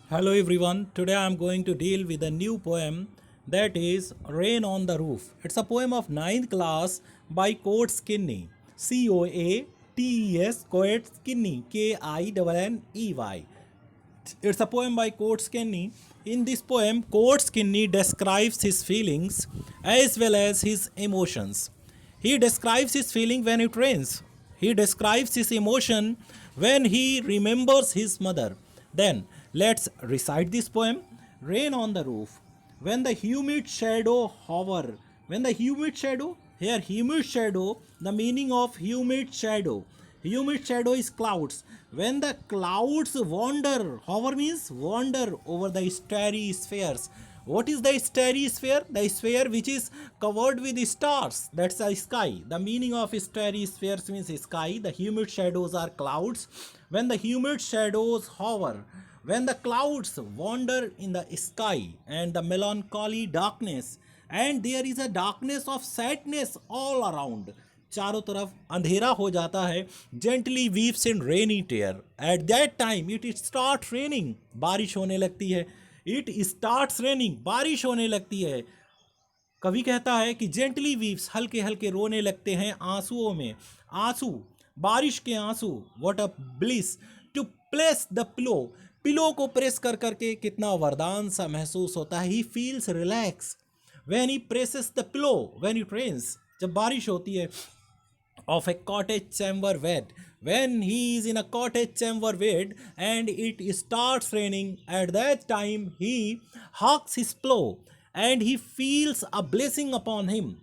Hello everyone, today I am going to deal with a new poem that is Rain on the Roof. It's a poem of ninth class by Coates Kinney. Coates Coates Kinney, Kinney. It's a poem by Coates Kinney. In this poem, Coates Kinney describes his feelings as well as his emotions. He describes his feeling when it rains. He describes his emotion when he remembers his mother. Then, let's recite this poem. Rain on the roof. When the humid shadow hover. When the humid shadow, here humid shadow, the meaning of humid shadow. Humid shadow is clouds. When the clouds wander, hover means wander over the starry spheres. What is the starry sphere? The sphere which is covered with stars. That's the sky. The meaning of starry spheres means sky. The humid shadows are clouds. When the humid shadows hover, when the clouds wander in the sky and the melancholy darkness, and there is a darkness of sadness all around, चारों तरफ अंधेरा हो जाता है, gently weaves in rainy tear at that time it start raining, बारिश होने लगती है. इट स्टार्ट्स रेनिंग, बारिश होने लगती है. कवि कहता है कि जेंटली वीव्स, हल्के हल्के रोने लगते हैं आंसुओं में, आंसू, बारिश के आंसू. What a bliss to place the pillow, pillow को प्रेस कर करके कितना वरदान सा महसूस होता है. He feels relax when he presses the pillow when it rains, जब बारिश होती है. Of a cottage chamber bed, when he is in a cottage chamber bed and it starts raining, at that time he hugs his pillow and he feels a blessing upon him.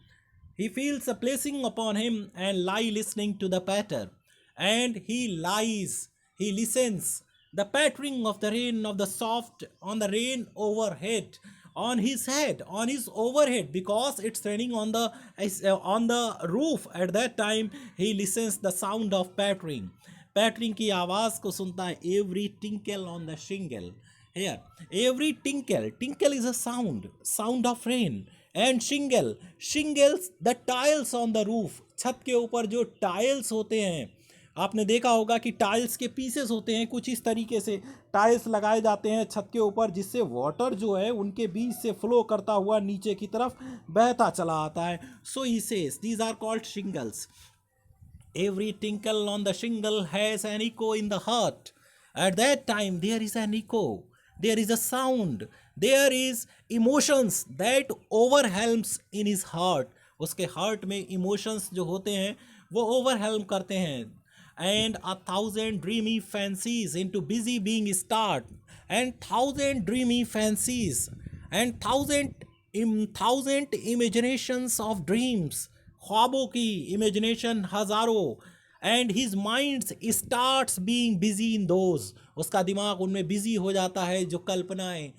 He feels a blessing upon him and lie listening to the patter. And he lies, he listens the pattering of the rain, of the soft on the rain overhead, on his head, on his overhead, because it's raining on the roof. At that time he listens the sound of pattering, pattering की आवाज को सुनता है. Every tinkle on the shingle, here every tinkle, tinkle is a sound, sound of rain. And shingle, shingles the tiles on the roof, छत के ऊपर जो tiles होते हैं. आपने देखा होगा कि टाइल्स के पीसेस होते हैं, कुछ इस तरीके से टाइल्स लगाए जाते हैं छत के ऊपर, जिससे वाटर जो है उनके बीच से फ्लो करता हुआ नीचे की तरफ बहता चला आता है. So he says these are called shingles. Every tinkle on the shingle has an echo in the heart. At that time, there is an echo, there is a sound, there is emotions that overwhelms in his heart. उसके heart में emotions जो होते हैं वो ओवरहेल्म करते हैं. And a thousand dreamy fancies into busy being start, and thousand dreamy fancies, and thousand imaginations of dreams, ख्वाबों की इमेजिनेशन हजारों. And his mind starts being busy in those, उसका दिमाग उनमें बिजी हो जाता है. जो कल्पनाएं,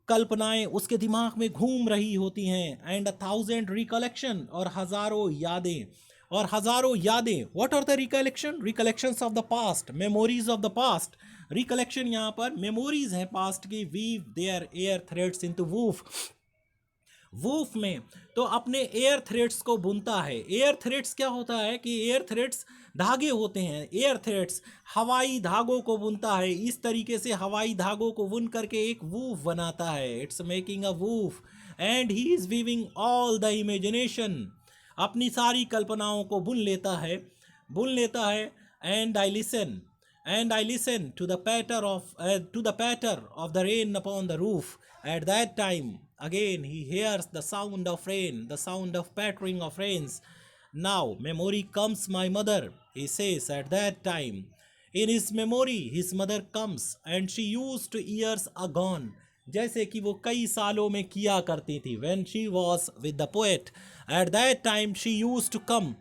कल्पनाएं उसके दिमाग में घूम रही होती हैं. एंड अ थाउजेंड रिकलेक्शन, और हजारों यादें, और हजारों यादें. What are the recollection? Recollections of the past, memories of the past. Recollection यहाँ पर मेमोरीज हैं पास्ट की. Weave their air threads into woof, woof में तो अपने एयर थ्रेड्स को बुनता है. एयर थ्रेड्स क्या होता है कि एयर थ्रेड्स धागे होते हैं. एयर थ्रेड्स हवाई धागों को बुनता है. इस तरीके से हवाई धागों को बुन करके एक वूफ बनाता है. It's making a woof. And he is weaving all the imagination, अपनी सारी कल्पनाओं को बुन लेता है, बुन लेता है. And I listen, and I listen to the patter of the rain upon the roof. At that time, again he hears the sound of rain, the sound of pattering of rains. Now memory comes my mother, he says. At that time, in his memory, his mother comes, and she used to years agone, जैसे कि वो कई सालों में किया करती थी. When she was with the poet, at that time she used to come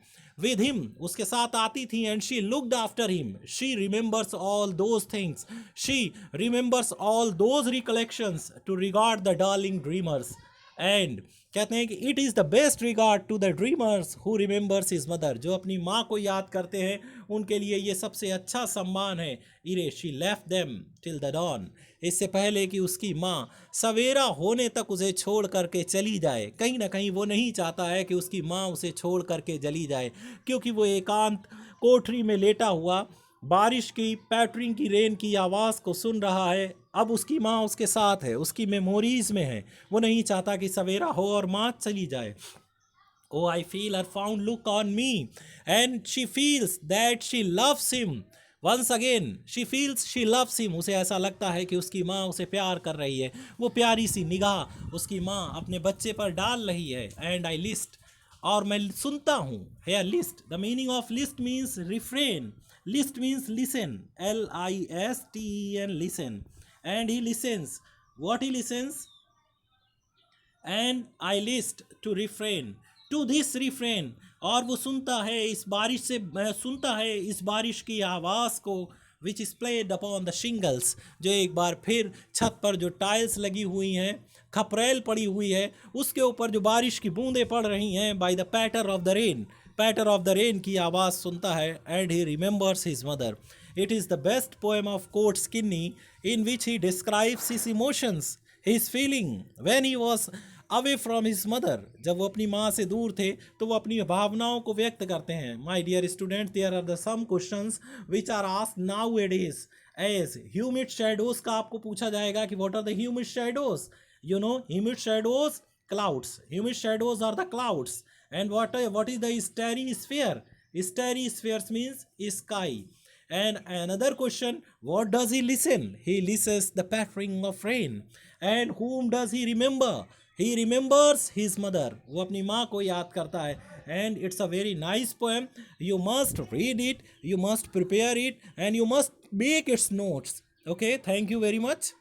with him, उसके साथ आती थी. And she looked after him, she remembers all those things, she remembers all those recollections to regard the darling dreamers. And कहते हैं कि it is the best regard to the dreamers who remembers his mother, जो अपनी माँ को याद करते हैं उनके लिए ये सबसे अच्छा सम्मान है. Ere she left them till the dawn, इससे पहले कि उसकी माँ सवेरा होने तक उसे छोड़ करके चली जाए. कहीं ना कहीं वो नहीं चाहता है कि उसकी माँ उसे छोड़ करके चली जाए, क्योंकि वो एकांत कोठरी में लेटा हुआ बारिश की पैटरिंग की रेन की आवाज़ को सुन रहा है। अब उसकी माँ उसके साथ है, उसकी मेमोरीज में है। वो नहीं चाहता कि सवेरा हो और माँ चली जाए। Oh, I feel her fond look on me, and she feels that she loves him. Once again, she feels she loves him. उसे ऐसा लगता है कि उसकी माँ उसे प्यार कर रही है। वो प्यारी सी निगाह उसकी माँ अपने बच्चे पर डाल रही है। एंड आई लिस्ट, और मैं सुनता हूँ। Hear list, the meaning of list means refrain. List means listen, LISTEN, listen. And he listens, what he listens, and I list to refrain, to this refrain. और वो सुनता है इस बारिश से, सुनता है इस बारिश की आवाज़ को, which is played upon the shingles, जो एक बार फिर छत पर जो टाइल्स लगी हुई हैं, खपरेल पड़ी हुई है, उसके ऊपर जो बारिश की बूंदें पड़ रही हैं, by the patter of the rain, patter of the rain की आवाज़ सुनता है। And he remembers his mother. It is the best poem of कोर्ट Kinney, in which he describes his emotions, his feeling when he was away from his mother। जब वो अपनी माँ से दूर थे तो वो अपनी भावनाओं को व्यक्त करते हैं। My dear student, there are the some questions which are asked nowadays as humid shadows का आपको पूछा जाएगा कि what are the humid shadows? You know, humid shadows, clouds। Humid shadows are the clouds। And what is the starry sphere? Starry spheres means sky। And another question, what does he listen? He listens the pattering of rain. And whom does he remember? He remembers his mother. वो अपनी माँ को याद करता है। And it's a very nice poem. You must read it, you must prepare it, and you must make its notes. Okay, thank you very much.